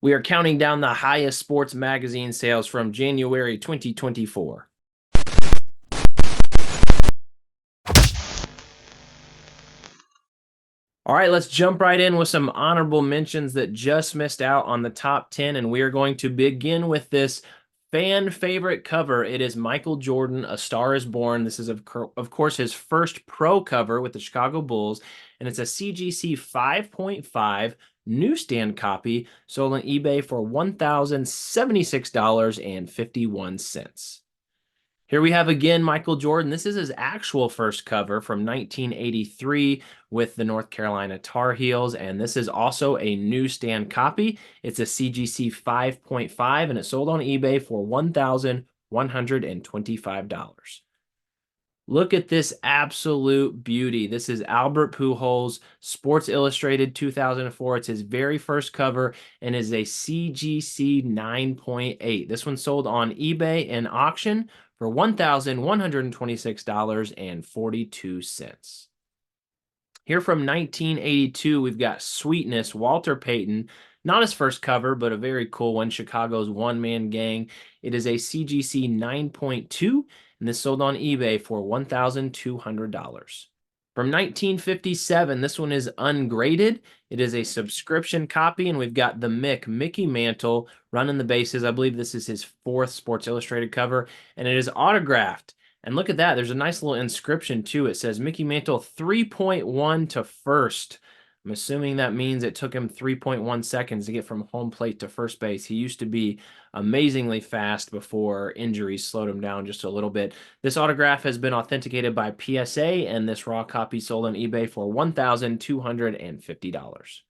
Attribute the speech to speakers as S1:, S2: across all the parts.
S1: We are counting down the highest sports magazine sales from January 2024. All right, let's jump right in with some honorable mentions that just missed out on the top 10. And we are going to begin with this fan favorite cover. It is Michael Jordan, A Star is Born. This is, of course, his first pro cover with the Chicago Bulls. And it's a CGC 5.5 newsstand copy sold on eBay for $1,076.51. Here we have again Michael Jordan. This is his actual first cover from 1983 with the North Carolina Tar Heels, and this is also a newsstand copy. It's a CGC 5.5, and it sold on eBay for $1,125. Look at this absolute beauty. This is Albert Pujols, Sports Illustrated 2004. It's his very first cover and is a CGC 9.8. This one sold on eBay and auction for $1,126.42. Here from 1982, we've got Sweetness, Walter Payton. Not his first cover, but a very cool one, Chicago's one-man gang. It is a CGC 9.2, and this sold on eBay for $1,200. From 1957, this one is ungraded. It is a subscription copy, and we've got the Mickey Mantle running the bases. I believe this is his fourth Sports Illustrated cover, and it is autographed. And look at that. There's a nice little inscription, too. It says Mickey Mantle 3.1 to first. I'm assuming that means it took him 3.1 seconds to get from home plate to first base. He used to be amazingly fast before injuries slowed him down just a little bit. This autograph has been authenticated by PSA, and this raw copy sold on eBay for $1,250.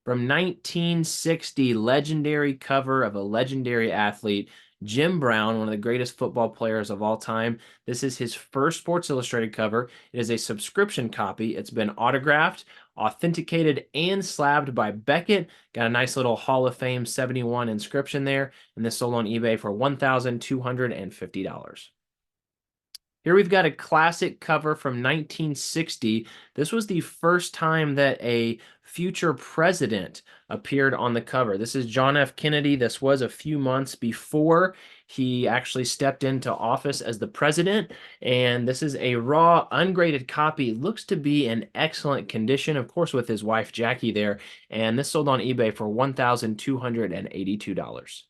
S1: From 1960, legendary cover of a legendary athlete, Jim Brown, one of the greatest football players of all time. This is his first Sports Illustrated cover. It is a subscription copy. It's been autographed, authenticated, and slabbed by Beckett. Got a nice little Hall of Fame 71 inscription there, and this sold on eBay for $1,250. Here we've got a classic cover from 1960. This was the first time that a future president appeared on the cover. This is John F. Kennedy. This was a few months before he actually stepped into office as the president. And this is a raw, ungraded copy. Looks to be in excellent condition, of course, with his wife Jackie there. And this sold on eBay for $1,282.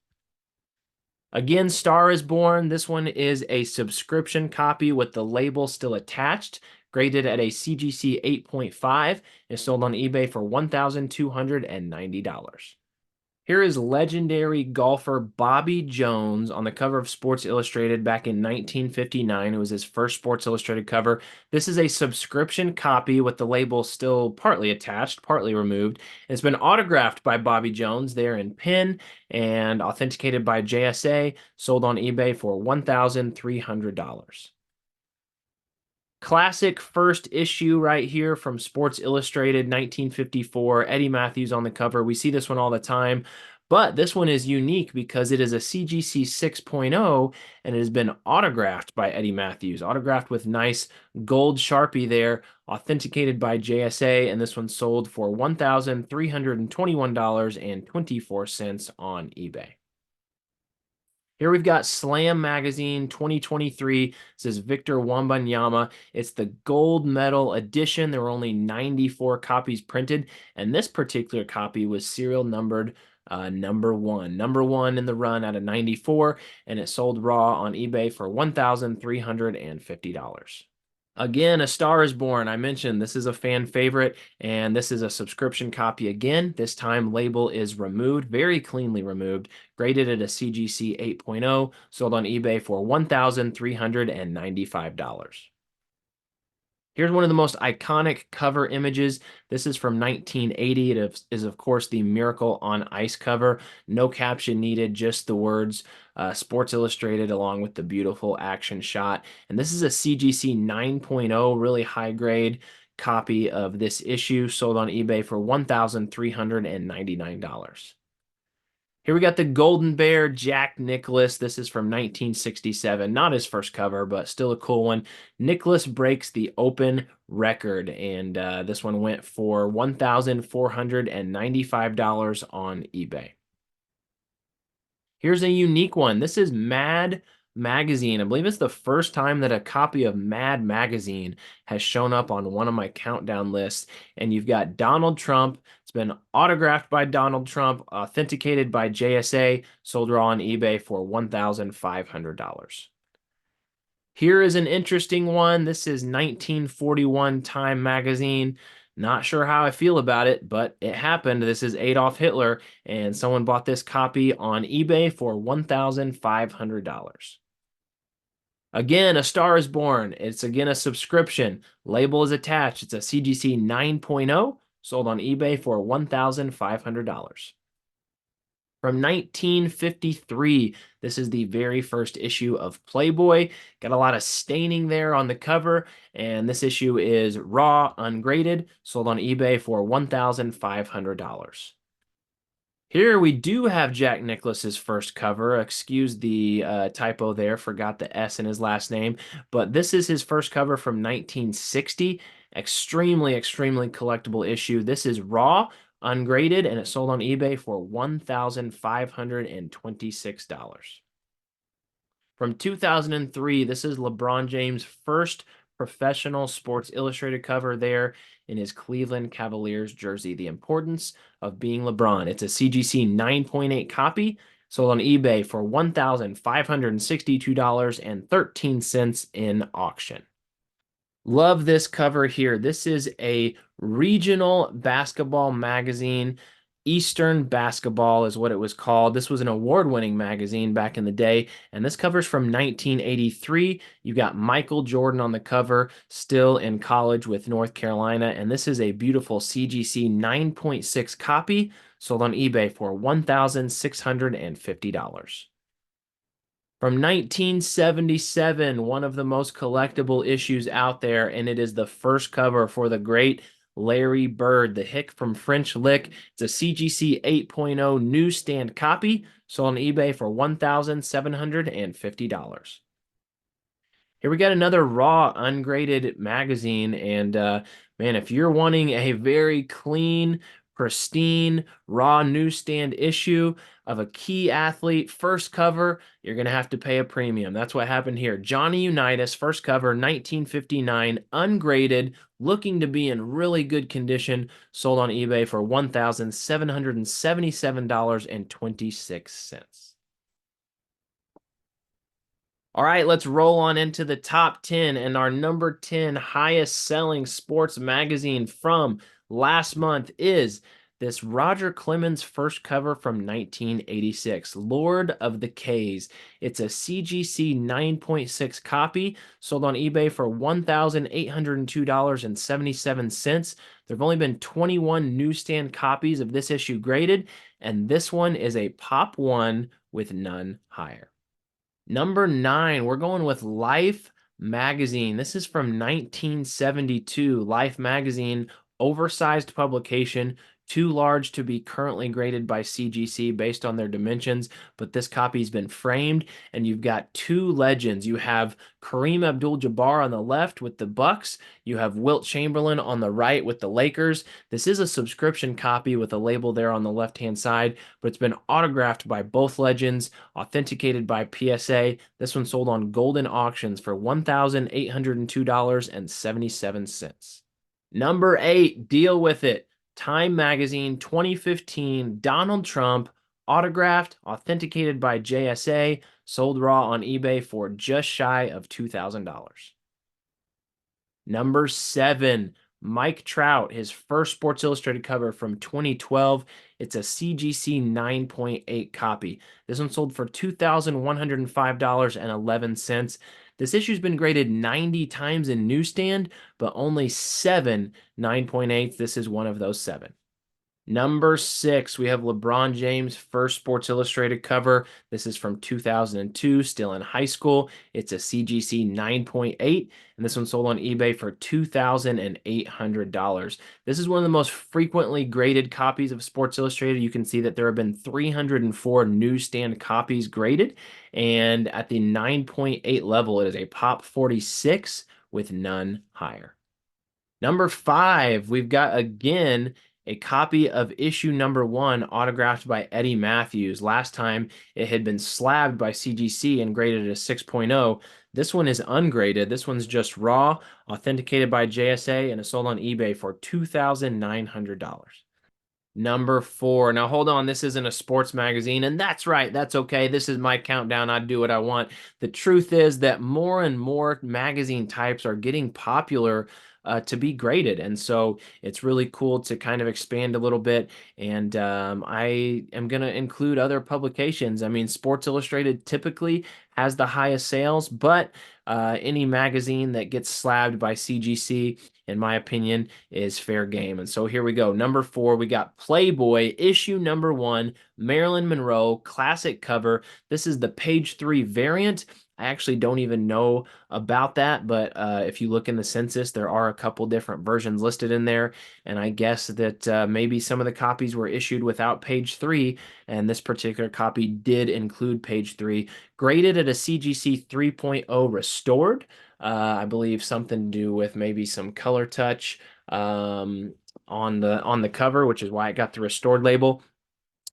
S1: Again, Star is Born. This one is a subscription copy with the label still attached, graded at a CGC 8.5, and sold on eBay for $1,290. Here is legendary golfer Bobby Jones on the cover of Sports Illustrated back in 1959. It was his first Sports Illustrated cover. This is a subscription copy with the label still partly attached, partly removed. It's been autographed by Bobby Jones there in pen and authenticated by JSA, sold on eBay for $1,300. Classic first issue right here from Sports Illustrated 1954. Eddie Matthews on the cover. We see this one all the time, but this one is unique because it is a CGC 6.0 and it has been autographed by Eddie Matthews. Autographed with nice gold Sharpie there, authenticated by JSA, and this one sold for $1,321.24 on eBay. Here we've got Slam Magazine 2023. This is Victor Wembanyama. It's the gold medal edition. There were only 94 copies printed, and this particular copy was serial numbered number one. Number one in the run out of 94, and it sold raw on eBay for $1,350. Again, A Star is Born. I mentioned this is a fan favorite, and this is a subscription copy again. This time, label is removed, very cleanly removed, graded at a CGC 8.0, sold on eBay for $1,395. Here's one of the most iconic cover images. This is from 1980. It is, of course, the Miracle on Ice cover. No caption needed, just the words Sports Illustrated along with the beautiful action shot. And this is a CGC 9.0, really high grade copy of this issue, sold on eBay for $1,399. Here we got the Golden Bear, Jack Nicklaus. This is from 1967. Not his first cover, but still a cool one. Nicklaus breaks the open record, and this one went for $1,495 on eBay. Here's a unique one. This is Mad Magazine. I believe it's the first time that a copy of Mad Magazine has shown up on one of my countdown lists. And you've got Donald Trump. It's been autographed by Donald Trump, authenticated by JSA, sold raw on eBay for $1,500. Here is an interesting one. This is 1941 Time magazine. Not sure how I feel about it, but it happened. This is Adolf Hitler, and someone bought this copy on eBay for $1,500. Again, A Star is Born. It's again a subscription. Label is attached. It's a CGC 9.0, sold on eBay for $1,500. From 1953. This is the very first issue of Playboy. Got a lot of staining there on the cover, and this issue is raw, ungraded, sold on eBay for $1,500. Here we do have Jack Nicklaus's first cover. Excuse the typo there, forgot the S in his last name. But this is his first cover from 1960. Extremely, extremely collectible issue. This is raw, ungraded, and it sold on eBay for $1,526. From 2003, this is LeBron James' first professional Sports Illustrated cover there in his Cleveland Cavaliers jersey. The importance of being LeBron. It's a CGC 9.8 copy, sold on eBay for $1,562.13 in auction. Love this cover here. This is a regional basketball magazine. Eastern Basketball is what it was called. This was an award-winning magazine back in the day, and this cover's from 1983. You got Michael Jordan on the cover, still in college with North Carolina, and this is a beautiful CGC 9.6 copy, sold on eBay for $1,650. From 1977, one of the most collectible issues out there, and it is the first cover for the great Larry Bird, the Hick from French Lick. It's a CGC 8.0 newsstand copy, sold on eBay for $1,750. Here we got another raw, ungraded magazine, and man, if you're wanting a very clean, pristine, raw newsstand issue of a key athlete, first cover, you're going to have to pay a premium. That's what happened here. Johnny Unitas, first cover, 1959, ungraded, looking to be in really good condition, sold on eBay for $1,777.26. All right, let's roll on into the top 10, and our number 10 highest selling sports magazine from last month is this Roger Clemens first cover from 1986, Lord of the K's. It's a CGC 9.6 copy, sold on eBay for $1,802.77. There have only been 21 newsstand copies of this issue graded, and this one is a pop one with none higher. Number 9, we're going with Life Magazine. This is from 1972. Life Magazine, oversized publication, too large to be currently graded by CGC based on their dimensions, but this copy's been framed, and you've got two legends. You have Kareem Abdul-Jabbar on the left with the Bucks. You have Wilt Chamberlain on the right with the Lakers. This is a subscription copy with a label there on the left-hand side, but it's been autographed by both legends, authenticated by PSA. This one sold on Golden Auctions for $1,802.77. Number 8, deal with it. Time Magazine 2015, Donald Trump, autographed, authenticated by JSA, sold raw on eBay for just shy of $2,000. Number 7, Mike Trout, his first Sports Illustrated cover from 2012. It's a CGC 9.8 copy. This one sold for $2,105.11. This issue's been graded 90 times in newsstand, but only 7 9.8s. This is one of those 7. Number 6, we have LeBron James' first Sports Illustrated cover. This is from 2002, still in high school. It's a CGC 9.8, and this one sold on eBay for $2,800. This is one of the most frequently graded copies of Sports Illustrated. You can see that there have been 304 newsstand copies graded, and at the 9.8 level, it is a Pop 46 with none higher. Number 5, we've got again a copy of issue number 1 autographed by Eddie Matthews. Last time it had been slabbed by CGC and graded a 6.0. This one is ungraded. This one's just raw, authenticated by JSA, and is sold on eBay for $2,900. Number 4. Now, hold on. This isn't a sports magazine, and that's right. That's okay. This is my countdown. I do what I want. The truth is that more and more magazine types are getting popular to be graded. And so it's really cool to kind of expand a little bit. And I am going to include other publications. I mean, Sports Illustrated typically has the highest sales, but any magazine that gets slabbed by CGC, in my opinion, is fair game. And so here we go. Number 4, we got Playboy, issue number 1, Marilyn Monroe, classic cover. This is the page 3 variant. I actually don't even know about that, but if you look in the census, there are a couple different versions listed in there. And I guess that maybe some of the copies were issued without page 3, and this particular copy did include page 3. Graded at a CGC 3.0 restored. I believe something to do with maybe some color touch on the cover, which is why it got the restored label.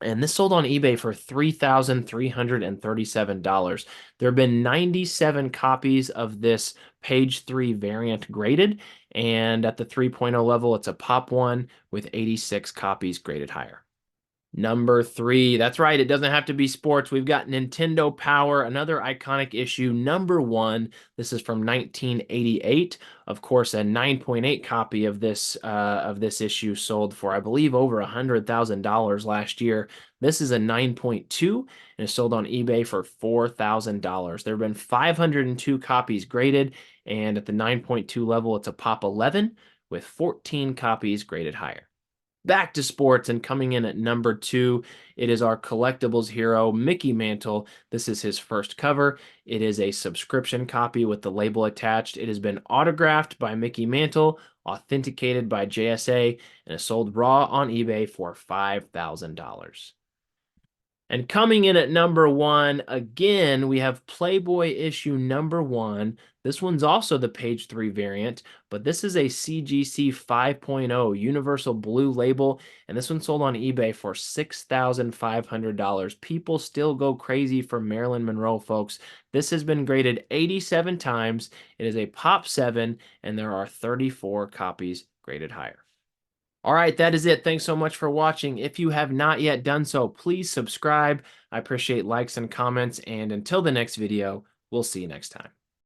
S1: And this sold on eBay for $3,337. There have been 97 copies of this page 3 variant graded, and at the 3.0 level, it's a Pop 1 with 86 copies graded higher. Number 3, that's right, it doesn't have to be sports. We've got Nintendo Power, another iconic issue, number 1. This is from 1988. Of course, a 9.8 copy of this issue sold for, I believe, over $100,000 last year. This is a 9.2 and is sold on eBay for $4,000. There have been 502 copies graded, and at the 9.2 level, it's a Pop 11 with 14 copies graded higher. Back to sports, and coming in at number 2, it is our collectibles hero, Mickey Mantle. This is his first cover. It is a subscription copy with the label attached. It has been autographed by Mickey Mantle, authenticated by JSA, and is sold raw on eBay for $5,000. And coming in at number 1, again, we have Playboy issue number 1. This one's also the page 3 variant, but this is a CGC 5.0 universal blue label, and this one sold on eBay for $6,500. People still go crazy for Marilyn Monroe, folks. This has been graded 87 times. It is a Pop 7, and there are 34 copies graded higher. All right, that is it. Thanks so much for watching. If you have not yet done so, please subscribe. I appreciate likes and comments, and until the next video, we'll see you next time.